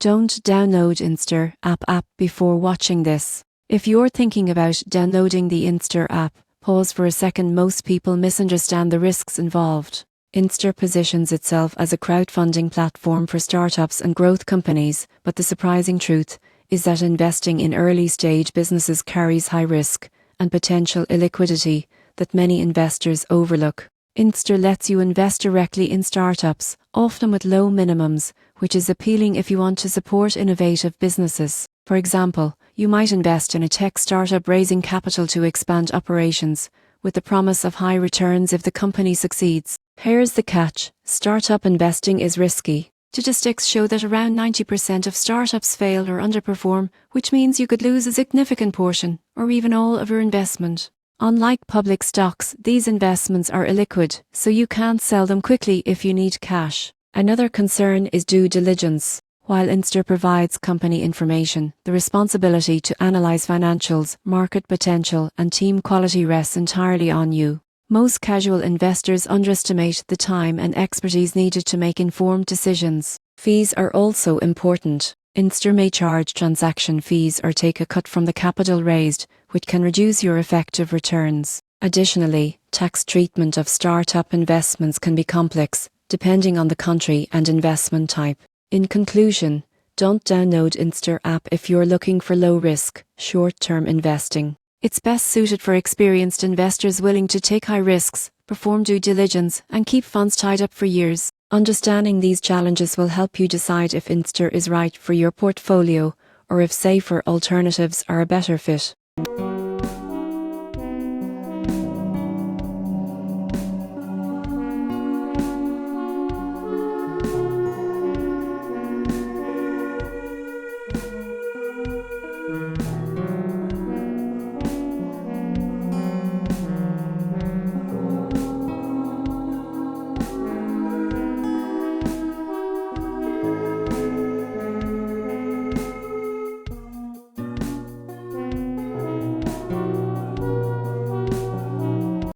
Don't download Invesdor app before watching this. If you're thinking about downloading the Invesdor app, pause for a second. Most people misunderstand the risks involved. Invesdor positions itself as a crowdfunding platform for startups and growth companies, but the surprising truth is that investing in early-stage businesses carries high risk and potential illiquidity that many investors overlook. Invesdor lets you invest directly in startups, often with low minimums, which is appealing if you want to support innovative businesses. For example, you might invest in a tech startup raising capital to expand operations, with the promise of high returns if the company succeeds. Here's the catch: startup investing is risky. Statistics show that around 90% of startups fail or underperform, which means you could lose a significant portion, or even all of your investment. Unlike public stocks, these investments are illiquid, so you can't sell them quickly if you need cash. Another concern is due diligence. While Invesdor provides company information, the responsibility to analyze financials, market potential, and team quality rests entirely on you. Most casual investors underestimate the time and expertise needed to make informed decisions. Fees are also important. Invesdor may charge transaction fees or take a cut from the capital raised, which can reduce your effective returns. Additionally, tax treatment of startup investments can be complex, depending on the country and investment type. In conclusion, don't download Invesdor app if you're looking for low-risk, short-term investing. It's best suited for experienced investors willing to take high risks, perform due diligence, and keep funds tied up for years. Understanding these challenges will help you decide if Invesdor is right for your portfolio or if safer alternatives are a better fit.